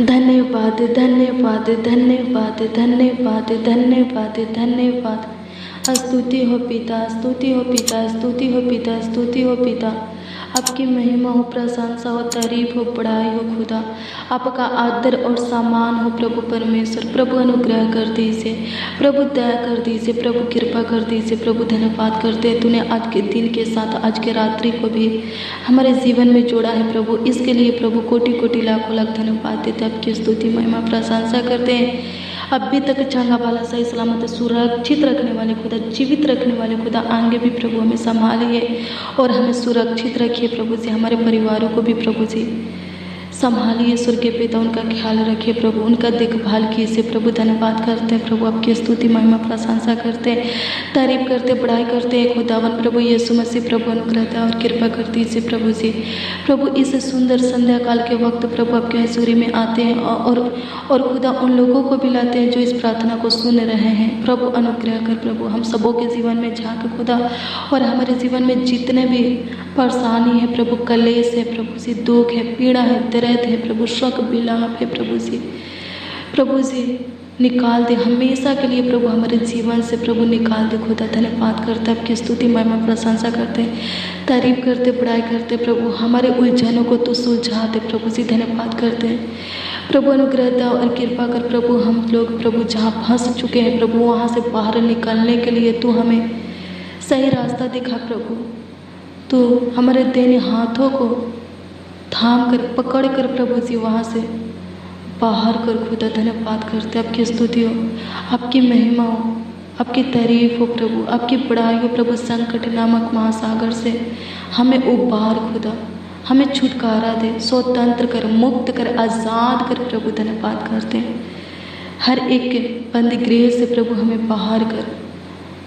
धन्यवाद धन्यवाद धन्यवाद धन्यवाद धन्यवाद धन्यवाद। स्तुति हो पिता, स्तुति हो पिता, स्तुति हो पिता, स्तुति हो पिता। आपकी महिमा हो, प्रशंसा हो, तारीफ हो, बड़ाई हो खुदा। आपका आदर और सम्मान हो प्रभु परमेश्वर। प्रभु अनुग्रह कर दीजिए, प्रभु दया कर दीजिए, प्रभु कृपा कर दीजिए। प्रभु धन्यवाद करते हैं तूने आज के दिन के साथ आज के रात्रि को भी हमारे जीवन में जोड़ा है प्रभु। इसके लिए प्रभु कोटि कोटि लाखों लाख धन्यवाद देते हैं। आपकी स्तुति महिमा प्रशंसा करते हैं। अभी तक चंगा भला सही सलामत सुरक्षित रखने वाले खुदा, जीवित रखने वाले खुदा, आगे भी प्रभु हमें संभालिए और हमें सुरक्षित रखिए प्रभु जी। हमारे परिवारों को भी प्रभु जी संभालिए, स्वर्ग के पिता उनका ख्याल रखिए प्रभु, उनका देखभाल कीजिए प्रभु। धन्यवाद करते हैं प्रभु, आपकी स्तुति महिमा प्रशंसा करते हैं, तारीफ करते, बड़ाई करते हैं खुदावन प्रभु यीशु मसीह। प्रभु अनुग्रह और कृपा कर दीजिए प्रभु जी। प्रभु इस सुंदर संध्या काल के वक्त प्रभु आपके हजूरी में आते हैं और खुदा उन लोगों को भी लाते हैं जो इस प्रार्थना को सुन रहे हैं। प्रभु अनुग्रह कर प्रभु, हम सबों के जीवन में झांक खुदा, और हमारे जीवन में जितने भी परेशानी है प्रभु, कलेश है प्रभु जी, दुख है, पीड़ा है, दर्द है प्रभु, शोक विलाप है प्रभु जी, प्रभु जी निकाल दे हमेशा के लिए प्रभु, हमारे जीवन से प्रभु निकाल दे खुदा। धन्यवाद करते हैं, आपकी स्तुति महिमा प्रशंसा करते हैं, तारीफ करते, बड़ाई करते प्रभु। हमारे उलझनों को तो सुलझा दे प्रभु जी। धन्यवाद करते हैं प्रभु, अनुग्रह और कृपा कर प्रभु। हम लोग प्रभु जहाँ फंस चुके हैं प्रभु, वहाँ से बाहर निकलने के लिए तू हमें सही रास्ता दिखा प्रभु। तो हमारे देने हाथों को थाम कर, पकड़ कर प्रभु जी वहाँ से बाहर कर खुदा। धन्यवाद करते, आपकी स्तुति हो, आपकी महिमा हो, आपकी तारीफ हो प्रभु, आपकी बड़ाई हो प्रभु। संकट नामक महासागर से हमें उबार खुदा, हमें छुटकारा दे, स्वतंत्र कर, मुक्त कर, आज़ाद कर प्रभु। धन्यवाद करते हैं, हर एक के बंदी गृह से प्रभु हमें बाहर कर,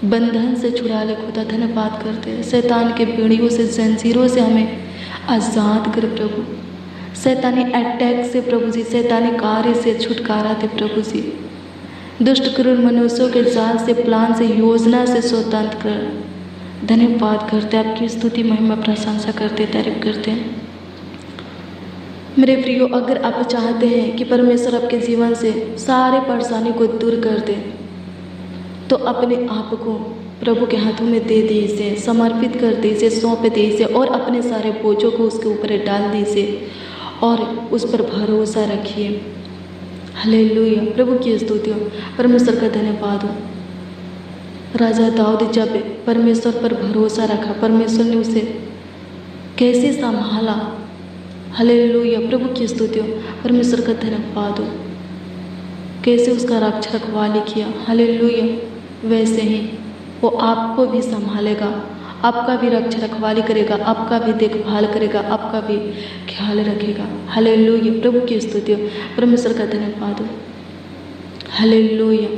बंधन से छुड़ा ले खुदा। धन्यवाद करते हैं, शैतान के बेड़ियों से, जंजीरों से हमें आज़ाद कर प्रभु। शैतानी अटैक से प्रभु जी, शैतानी कार्य से छुटकारा दे प्रभु जी। दुष्ट क्रूर मनुष्यों के जाल से, प्लान से, योजना से स्वतंत्र कर। धन्यवाद करते हैं, आपकी स्तुति महिमा प्रशंसा करते, तारीफ करते हैं। मेरे प्रियो, अगर आप चाहते हैं कि परमेश्वर आपके जीवन से सारे परेशानी को दूर कर दे, तो अपने आप को प्रभु के हाथों में दे दीजिए, समर्पित कर दीजिए, सौंप दीजिए और अपने सारे बोझों को उसके ऊपर डाल दीजिए और उस पर भरोसा रखिए। हालेलुया, प्रभु की स्तुति हो, परमेश्वर का धन्यवाद हो। राजा दाऊद जब परमेश्वर पर भरोसा रखा, परमेश्वर ने उसे कैसे संभाला। हालेलुया, प्रभु की स्तुति हो, परमेश्वर का धन्यवाद हो, कैसे उसका रक्षा रखवाली किया। हालेलुया, वैसे ही वो आपको भी संभालेगा, आपका भी रक्षा रखवाली करेगा, आपका भी देखभाल करेगा, आपका भी ख्याल रखेगा। हालेलुया, प्रभु की स्तुति हो, परमेश्वर का धन्यवाद हो। हालेलुया,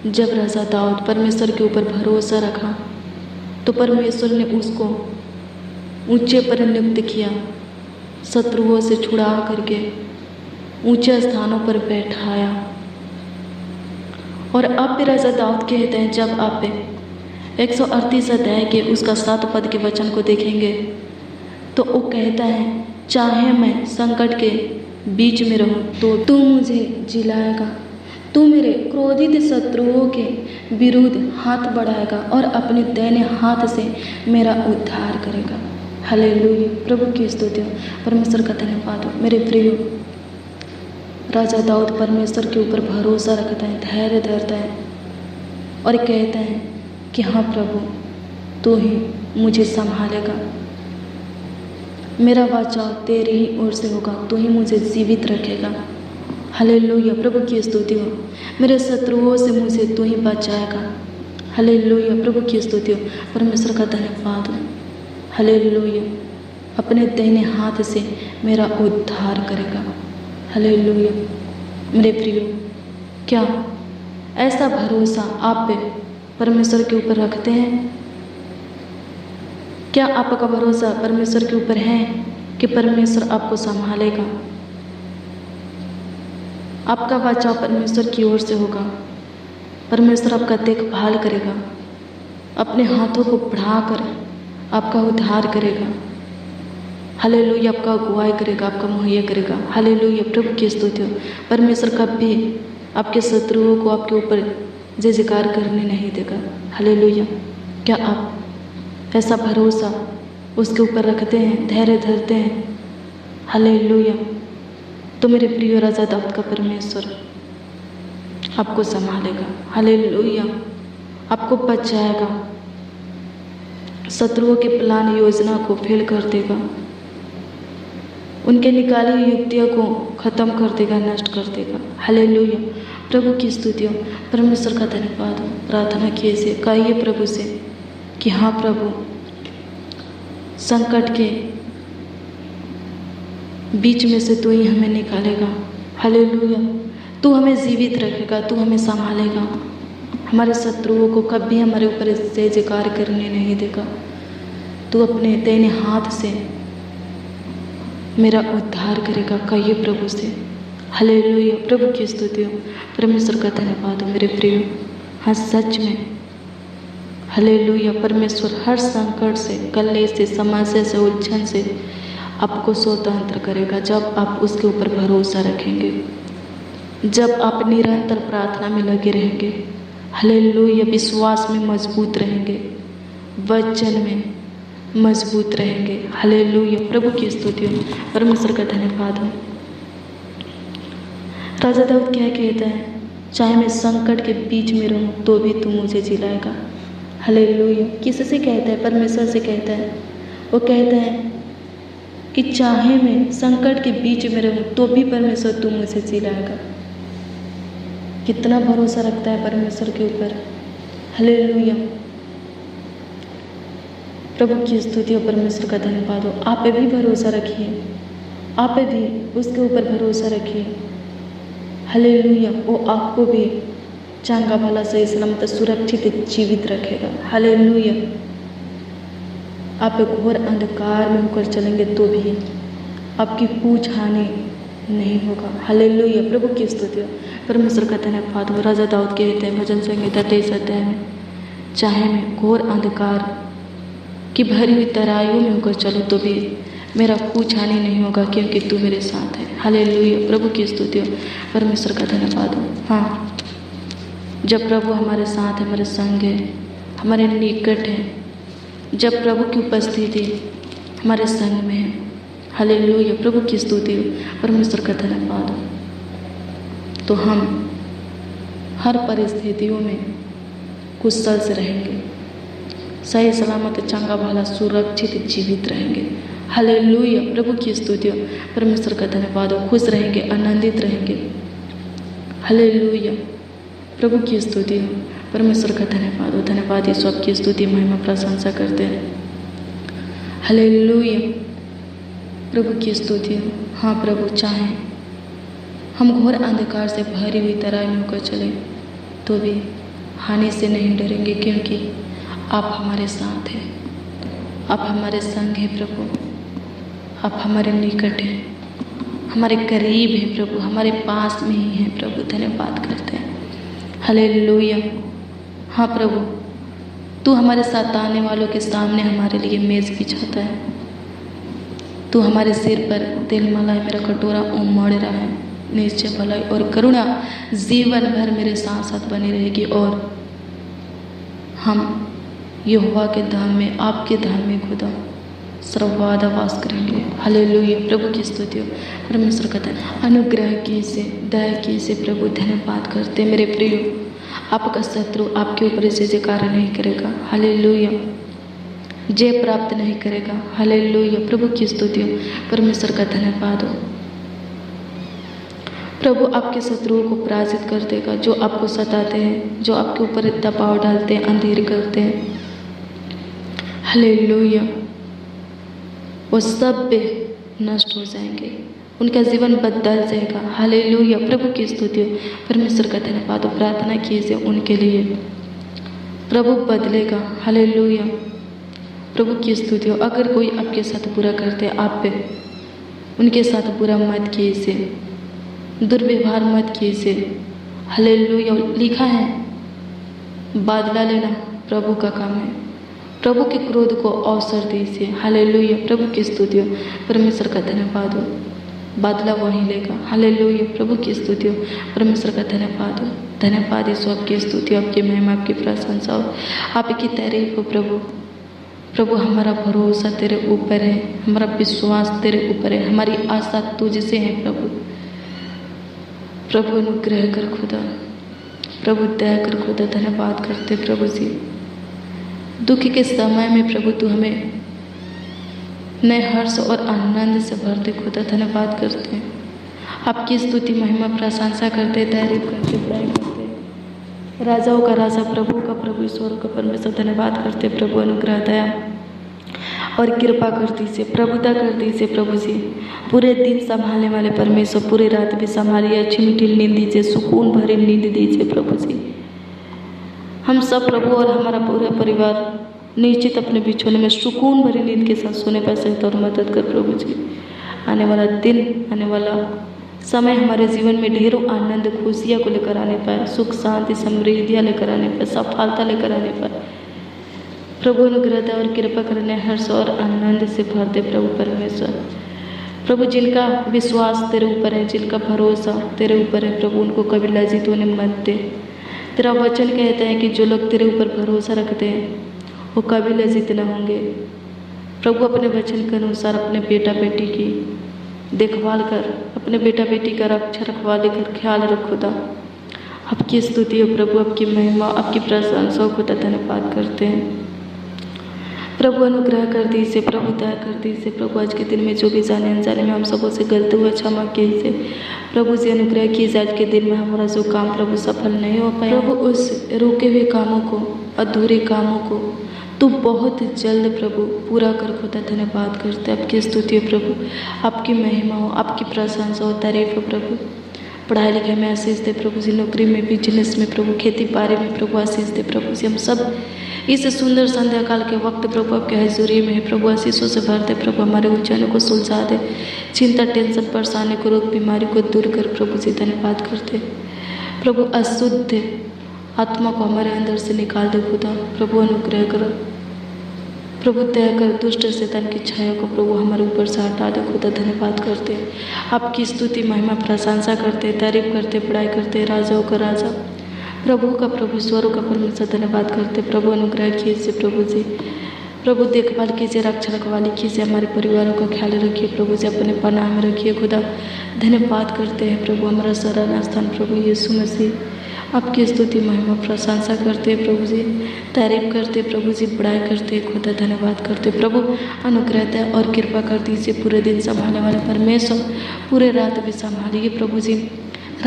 जब राजा दाऊद परमेश्वर के ऊपर भरोसा रखा तो परमेश्वर ने उसको ऊंचे पर नियुक्त किया, शत्रुओं से छुड़ा करके ऊंचे स्थानों पर बैठाया। और अब भी राजा दाऊद कहते हैं, जब आप 138 अध्याय के उसका 7 पद के वचन को देखेंगे तो वो कहता है, चाहे मैं संकट के बीच में रहूं तो तू मुझे जिलाएगा, तू मेरे क्रोधित शत्रुओं के विरुद्ध हाथ बढ़ाएगा और अपने दाहिने हाथ से मेरा उद्धार करेगा। हालेलुया, प्रभु की स्तुति हो, परमेश्वर का धन्यवाद हो। मेरे प्रियो, राजा दाऊद परमेश्वर के ऊपर भरोसा रखता है, धैर्य धरता है और कहता है कि हाँ प्रभु, तू ही मुझे संभालेगा, मेरा बचाव तेरी ही ओर से होगा, तू ही मुझे जीवित रखेगा। हालेलुया, प्रभु की स्तुति हो, मेरे शत्रुओं से मुझे तू ही बचाएगा। हालेलुया, प्रभु की स्तुति हो, परमेश्वर का धन्यवाद हो। हालेलुया, अपने दाहिने हाथ से मेरा उद्धार करेगा। हालेलुया, मेरे प्रियो, क्या ऐसा भरोसा आप परमेश्वर के ऊपर रखते हैं? क्या आपका भरोसा परमेश्वर के ऊपर है कि परमेश्वर आपको संभालेगा, आपका बचाव परमेश्वर की ओर से होगा, परमेश्वर आपका देखभाल करेगा, अपने हाथों को बढ़ाकर आपका उद्धार करेगा? हालेलुया, आपका अगुवाई करेगा, आपका मुहैया करेगा। हालेलुया, प्रभु की स्तुति हो। परमेश्वर कभी आपके शत्रुओं को आपके ऊपर जय जयकार करने नहीं देगा। हालेलुया, क्या आप ऐसा भरोसा उसके ऊपर रखते हैं, धैर्य धरते हैं? हालेलुया, तो मेरे प्रिय राजा दाऊद का परमेश्वर आपको संभालेगा। हालेलुया, आपको बचाएगा, शत्रुओं के प्लान योजना को फेल कर देगा, उनके निकाली हुई युक्तियों को खत्म कर देगा, नष्ट कर देगा। हालेलुया, प्रभु की स्तुति हो। परमेश्वर का धन्यवाद हो। प्रार्थना कीजिए, कहिए प्रभु से कि हाँ प्रभु, संकट के बीच में से तू ही हमें निकालेगा। हालेलुया, तू हमें जीवित रखेगा, तू हमें संभालेगा, हमारे शत्रुओं को कभी हमारे ऊपर जय जयकार करने नहीं देगा। तू अपने दाहिने हाथ से मेरा उद्धार करेगा। कहिए प्रभु से। हालेलुया, प्रभु की स्तुति हो। परमेश्वर का धन्यवाद हो मेरे प्रियो। हाँ, सच में हालेलुया, परमेश्वर हर संकट से, कलेश से, समस्या से, उलझन से आपको स्वतंत्र करेगा जब आप उसके ऊपर भरोसा रखेंगे, जब आप निरंतर प्रार्थना में लगे रहेंगे। हालेलुया, विश्वास में मजबूत रहेंगे, वचन में मजबूत रहेंगे। हालेलुया, प्रभु की स्तुति हो। परमेश्वर का धन्यवाद हो। राजा दाऊद क्या कहता है? चाहे मैं संकट के बीच में रहूं तो भी तू मुझे जिलाएगा। हालेलुया, किससे कहता है? परमेश्वर से कहता है। वो कहता है कि चाहे मैं संकट के बीच में रहूं तो भी परमेश्वर तू मुझे जिलाएगा। कितना भरोसा रखता है परमेश्वर के ऊपर। हालेलुया, प्रभु की स्तुति हो। परमेश्वर का धन्यवाद हो। आप पे भी भरोसा रखिए, आप पे भी उसके ऊपर भरोसा रखिए। हालेलुया, वो आपको भी चंगा भला सही सलामत सुरक्षित जीवित रखेगा। हालेलुया, आप घोर अंधकार में होकर चलेंगे तो भी आपकी कुछ हानि नहीं होगा। हालेलुया, प्रभु की स्तुति हो। परमेश्वर का धन्यवाद हो। राजा दाऊद कहते हैं भजन संहिता 23 अध्याय में, चाहे मैं घोर अंधकार की भरी हुई तराइयों में होकर चलूँ तो भी मेरा कुछ हानि नहीं होगा, क्योंकि तू मेरे साथ है। हालेलुया, प्रभु की स्तुति हो। परमेश्वर का धन्यवाद हो। हाँ, जब प्रभु हमारे साथ है, हमारे संग है, हमारे निकट है, जब प्रभु की उपस्थिति हमारे संग में है। हालेलुया, प्रभु की स्तुति हो। परमेश्वर का धन्यवाद हो। तो हम हर परिस्थितियों में कुशल से रहेंगे, सही सलामत चंगा भला सुरक्षित जीवित रहेंगे। हालेलुया, प्रभु की स्तुति हो। परमेश्वर का धन्यवाद हो। खुश रहेंगे, आनंदित रहेंगे। हालेलुया, प्रभु की स्तुति हो। परमेश्वर का धन्यवाद हो। धन्यवाद यीशु, आपकी स्तुति महिमा प्रशंसा करते हैं। हालेलुया, प्रभु की स्तुति हो। हाँ प्रभु, चाहे हम घोर अंधकार से भरी हुई तराई में होकर चले तो भी हानि से नहीं डरेंगे, क्योंकि आप हमारे साथ हैं, आप हमारे संग हैं प्रभु, आप हमारे निकट हैं, हमारे करीब हैं प्रभु, हमारे पास में ही हैं प्रभु। धन्यवाद करते हैं। हालेलुया, हाँ प्रभु, तू हमारे साथ आने वालों के सामने हमारे लिए मेज़ बिछाता है, तू हमारे सिर पर तेल मलाई मेरा कटोरा उमड़ रहा है। निश्चय भलाई और करुणा जीवन भर मेरे साथ साथ बनी रहेगी, और हम यहोवा के धाम में, आपके धाम में खुदा सर्वदा वास करेंगे। हालेलुया, प्रभु की स्तुति हो। परमेश्वर का धन्यवाद। अनुग्रह कीजिए, दया कीजिए प्रभु। धन्यवाद करते मेरे प्रियो। आपका शत्रु आपके ऊपर जय जयकार नहीं करेगा। हालेलुया, जय प्राप्त नहीं करेगा। हालेलुया, प्रभु की स्तुति हो। परमेश्वर का धन्यवाद हो। प्रभु आपके शत्रुओं को पराजित कर देगा, जो आपको सताते हैं, जो आपके ऊपर दबाव डालते हैं, अंधेर करते हैं। हालेलुया, वो सब नष्ट हो जाएंगे, उनका जीवन बदल जाएगा। हालेलुया, प्रभु की स्तुति हो। परमेश्वर का धन्यवाद हो। प्रार्थना कीजिए उनके लिए, प्रभु बदलेगा। हालेलुया, प्रभु की स्तुति हो। अगर कोई आपके साथ बुरा करते हैं, आप पे उनके साथ बुरा मत कीजिए, दुर्व्यवहार मत कीजिए। हालेलुया, लिखा है बदला लेना प्रभु का काम है, प्रभु के क्रोध को अवसर दीजिए। हालेलुया, प्रभु की स्तुति हो, परमेश्वर का धन्यवाद हो। बदला वहीं लेगा। हालेलुया, प्रभु की स्तुति हो, परमेश्वर का धन्यवाद हो। धन्यवाद यीशु, आपकी स्तुति, आपकी महिमा, आपकी प्रशंसा हो, आपकी तारीफ हो प्रभु। प्रभु हमारा भरोसा तेरे ऊपर है, हमारा विश्वास तेरे ऊपर है, हमारी आशा तुझसे है प्रभु। प्रभु अनुग्रह कर खुदा, प्रभु दया कर खुदा। धन्यवाद करते प्रभु जी। दुख के समय में प्रभु तू हमें नए हर्ष और आनंद से भर दे खुदा। धन्यवाद करते हैं, आपकी स्तुति महिमा प्रशंसा करते, तारीफ करते, बड़ाई करते। राजाओं का राजा, प्रभु का प्रभु, ईश्वर का परमेश्वर धन्यवाद करते। प्रभु अनुग्रह दया और कृपा कर दीजिए, प्रभुता कर दीजिए प्रभु जी। पूरे दिन संभालने वाले परमेश्वर, पूरी रात भी संभालिए, अच्छी मीठी नींद दीजिए, सुकून भरी नींद दीजिए प्रभु जी। हम सब प्रभु और हमारा पूरा परिवार निश्चित अपने बिछौने में सुकून भरी नींद के साथ सोने पर सहित और मदद कर प्रभु जी। आने वाला दिन, आने वाला समय हमारे जीवन में ढेरों आनंद खुशियाँ को लेकर आने पाए, सुख शांति समृद्धियाँ लेकर आने पाए, सफलता लेकर आने पाए। प्रभु अनुग्रह और कृपा करने, हर्ष और आनंद से भर दे प्रभु परमेश्वर। प्रभु जिनका विश्वास तेरे ऊपर है, जिनका भरोसा तेरे ऊपर है प्रभु, उनको कभी लज्जित होने मत दे। तेरा वचन कहता है कि जो लोग तेरे ऊपर भरोसा रखते हैं वो कभी लज्जित न होंगे। प्रभु अपने वचन के अनुसार अपने बेटा बेटी की देखभाल कर, अपने बेटा बेटी का रक्षा रखवाली कर, ख्याल रख खुदा। आपकी स्तुति हो प्रभु, आपकी महिमा, आपकी प्रशंसा हो खुदा। धन्यवाद करते हैं प्रभु। अनुग्रह कर दीजिए प्रभु, दया कर दीजिए प्रभु। आज के दिन में जो भी जाने अनजाने में हम सबों से गलती हुआ क्षमा कीजिए प्रभु जी। अनुग्रह कीजिए आज के दिन में हमारा जो काम प्रभु सफल नहीं हो पाया प्रभु, उस रुके हुए कामों को, अधूरे कामों को तू बहुत जल्द प्रभु पूरा कर खुदा। धन्यवाद करते हैं, आपकी स्तुति हो प्रभु, आपकी महिमा हो, आपकी प्रशंसा हो, तारीफ हो प्रभु। पढ़ाई लिखाई में आशीष दे प्रभु जी, नौकरी में, बिजनेस में प्रभु, खेती बाड़ी में प्रभु आशीष दे प्रभु जी। हम सब इस सुंदर संध्या काल के वक्त प्रभु आपके हजूरी में है प्रभु, आशीषों से भर दे प्रभु। हमारे उलझनों को सुलझा दे, चिंता टेंशन परेशानी को, रोग बीमारी को दूर कर प्रभु जी। धन्यवाद करते प्रभु। अशुद्ध आत्मा को हमारे अंदर से निकाल दे खुदा। प्रभु अनुग्रह करो प्रभु, दया कर, दुष्ट शैतान की छाया को प्रभु हमारे ऊपर से हटा दे खुदा। धन्यवाद करते हैं, आपकी स्तुति महिमा प्रशंसा करते, तारीफ करते, बड़ाई करते। राजाओं का राजा, प्रभु का प्रभु, ईश्वरों का परमेश्वर धन्यवाद करते। प्रभु अनुग्रह कीजिए प्रभु जी। प्रभु देखभाल कीजिए, रक्षा रखवाली कीजिए, हमारे परिवारों का ख्याल रखिए प्रभु जी, अपने पनाह में रखिए खुदा। धन्यवाद करते हैं प्रभु, हमारा शरण स्थान प्रभु यीशु मसीह। आपकी स्तुति महिमा प्रशंसा करते हैं प्रभु जी, तारीफ करते प्रभु जी, बड़ाई करते खुदा। धन्यवाद करते प्रभु। अनुग्रह और कृपा कर दीजिए, पूरे दिन संभालने वाले परमेश्वर, पूरे रात भी संभालिए प्रभु जी।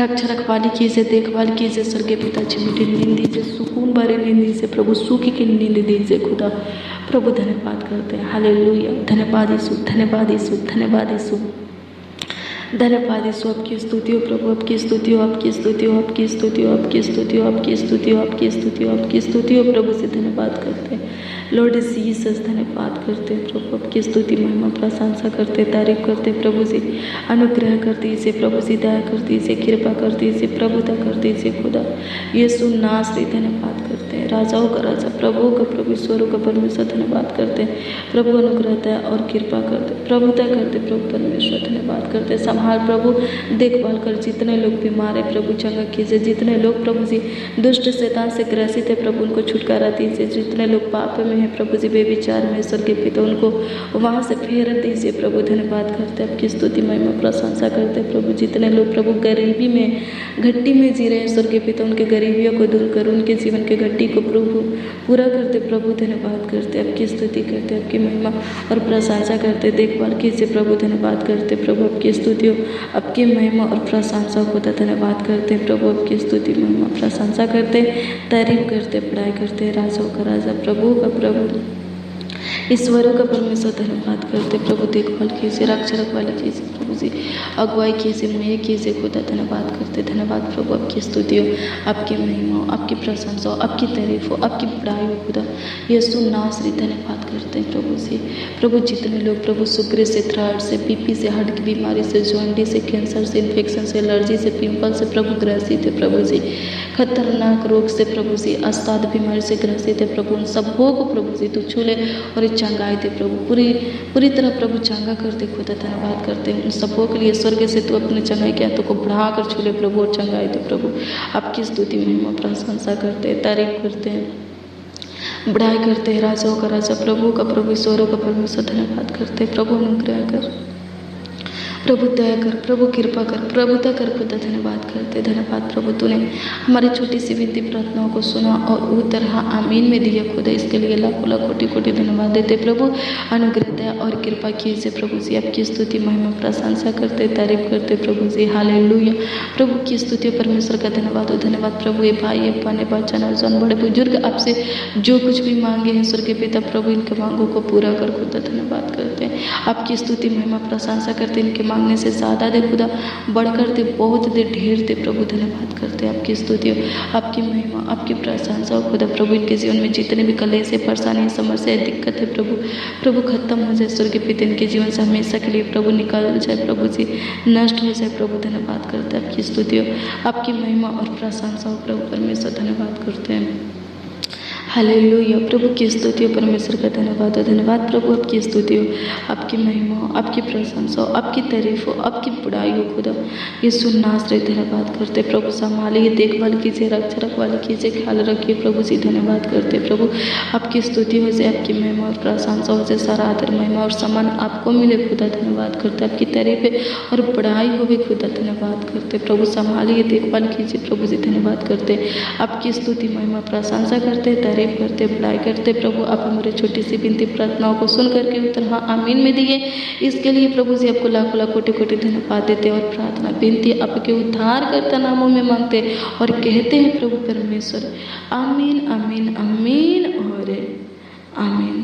रक्षा रखवाली कीजिए, देखभाल कीजिए, स्वर्गीय पिता अच्छी मीठी नींद दीजिए, सुकून भरी नींद दीजिए प्रभु, सुखी की नींद दीजिए खुदा। प्रभु धन्यवाद करते हैं, हालेलुया। धन्यवाद यीशु, धन्यवाद यीशु, धन्यवाद यीशु, धन्यवाद यीशु। आपकी स्तुति हो प्रभु, आपकी स्तुति हो, आपकी स्तुति हो, आपकी स्तुति हो, आपकी स्तुति हो, आपकी स्तुति हो, आपकी स्तुति हो, आपकी स्तुति हो प्रभु से। धन्यवाद करते हैं लॉर्ड जीसस, धन्यवाद करते हैं प्रभु, आपकी स्तुति महिमा प्रशंसा करते, तारीफ करते प्रभु जी। अनुग्रह कर दीजिए प्रभु जी, दया कर दीजिए, कृपा कर दीजिए, प्रभुता कर दीजिए खुदा। यीशु नासरी धन्यवाद करते हैं, राजाओं का राजा, प्रभु का प्रभु, ईश्वरों का परमेश्वर धन्यवाद करते हैं प्रभु। अनुग्रह और कृपा करते, प्रभुता करते प्रभु परमेश्वर धन्यवाद करते। संभाल प्रभु, देखभाल कर, जितने लोग बीमार है प्रभु चंगा कीजिए, जितने लोग प्रभु जी दुष्ट शैतान से ग्रसित है प्रभु उनको छुटकारा दीजिए, जितने लोग पाप में है प्रभु जी, बेविचार में स्वर्गीय पिता उनको वहाँ से फेर दीजिए प्रभु। धन्यवाद करते आपकी स्तुति महिमा प्रशंसा करते प्रभु। जितने लोग प्रभु गरीबी में, घट्टी में जी रहे हैं स्वर्गीय पिता, उनके गरीबियों को दूर कर, उनके जीवन के घट्टी को प्रभु पूरा करते प्रभु। धन्यवाद करते आपकी स्तुति करते, आपकी महिमा और प्रशंसा करते, देखभाल कीजिए प्रभु। धन्यवाद करते प्रभु, आपकी स्तुति हो, आपकी महिमा और प्रशंसा होता। धन्यवाद करते प्रभु, आपकी स्तुति महिमा प्रशंसा करते, तारीफ करते, पढ़ाई करते। राजाओं का राजा, प्रभु का प्रभु, ईश्वरों का परमेश्वर धन्यवाद करते प्रभु। देखभाल कीजिए, रक्षा रखवाली कीजिए प्रभु। प्रभु जी, अगुवाई कीजिए, मुझे कीजिए खुदा। धन्यवाद करते, धन्यवाद प्रभु, आपकी स्तुति हो, आपकी महिमा हो, आपकी प्रशंसा हो, आपकी तारीफ हो, आपकी बड़ाई हो खुदा। यीशु नासरी धन्यवाद करते हैं प्रभु जी। प्रभु जितने लोग प्रभु शुगर से, थ्राइड से, बीपी से, हार्ट की बीमारी से, जॉइंटी से, कैंसर से, इन्फेक्शन से, एलर्जी से, पिंपल से प्रभु ग्रसित है प्रभु जी, खतरनाक रोग से प्रभु जी, अस्ताद बीमारी से ग्रसित है प्रभु, उन सबों को प्रभु जी तू छू ले और चंगाई दे प्रभु, पूरी तरह प्रभु चंगा कर दे खुदा। धन्यवाद करते हैं उन सबों के लिए, स्वर्ग से तू अपने चंगाई के हाथों को बढ़ा कर छू ले प्रभु और चंगाई दे प्रभु। आपकी स्तुति महिमा प्रशंसा करते हैं, तारीफ करते हैं, बढ़ाई करते हैं, राजाओं का राजा, प्रभु का प्रभु, ईश्वरों का परमेश्वर। धन्यवाद करते हैं प्रभु, अनुग्रह कर प्रभु, दया कर प्रभु, कृपा कर, प्रभुता कर खुदा। धन्यवाद करते, धन्यवाद प्रभु, तूने हमारी छोटी सी विनती प्रार्थनाओं को सुना और उत्तर हाँ आमीन में दिया खुदा, इसके लिए लाखों लाख कोटि कोटि धन्यवाद देते प्रभु। अनुग्रह दया और कृपा कीजिए प्रभु जी, आपकी स्तुति महिमा प्रशंसा करते, तारीफ करते प्रभु जी। हालेलुया प्रभु की स्तुति परमेश्वर का धन्यवाद हो, धन्यवाद प्रभु। ये भाई, ये पाने बच्चन और जन बड़े बुजुर्ग आपसे जो कुछ भी मांगे हैं स्वर्ग के पिता प्रभु, इनके मांगों को पूरा कर खुदा। धन्यवाद करते हैं, आपकी स्तुति महिमा प्रशंसा करते, इनके मांगने से ज़्यादा दे खुदा, बढ़कर दे, बहुत दे, ढेर दे प्रभु। धन्यवाद करते हैं, आपकी स्तुति हो, आपकी महिमा, आपकी प्रशंसा हो खुदा। प्रभु इनके जीवन में जितने भी कलेश से, परेशानी, समस्या, दिक्कत है प्रभु खत्म हो जाए स्वर्ग पिता, इनके जीवन से हमेशा के लिए प्रभु निकल जाए प्रभु जी, नष्ट हो जाए प्रभु। धन्यवाद करते हैं, आपकी स्तुति हो, आपकी महिमा और प्रशंसा हो प्रभु परमेश्वर। धन्यवाद करते हैं, हालेलुया प्रभु की स्तुति हो, परमेश्वर का धन्यवाद हो, धन्यवाद प्रभु, आपकी स्तुति हो, आपकी महिमा हो, आपकी प्रशंसा हो, आपकी तारीफ हो, आपकी बुराई हो खुदा। यीशु नासरी धन्यवाद करते प्रभु, संभालिए, देखभाल कीजिए, रखवाली कीजिए, ख्याल रखिए प्रभु जी। धन्यवाद करते प्रभु, आपकी स्तुति हो जाए, आपकी महिमा और प्रशंसा हो जाए, सारा आदर महिमा और सम्मान आपको मिले खुदा। धन्यवाद करते, आपकी तारीफ है और बड़ाई हो गई खुदा। धन्यवाद करते प्रभु, संभालिए, देखभाल कीजिए प्रभु जी। धन्यवाद करते, आपकी स्तुति महिमा प्रशंसा करते, तारीफ करते, बढ़ाई करते प्रभु। आप हमारे छोटी सी विनती प्रार्थनाओं को सुन करके उत्तर हाँ आमीन में दिए, इसके लिए प्रभु जी आपको लाखों लाख कोटि कोटि धन्यवाद देते और प्रार्थना विनती आपके उद्धार करता नामों में मांगते और कहते हैं प्रभु परमेश्वर, आमीन आमीन आमीन और आमीन।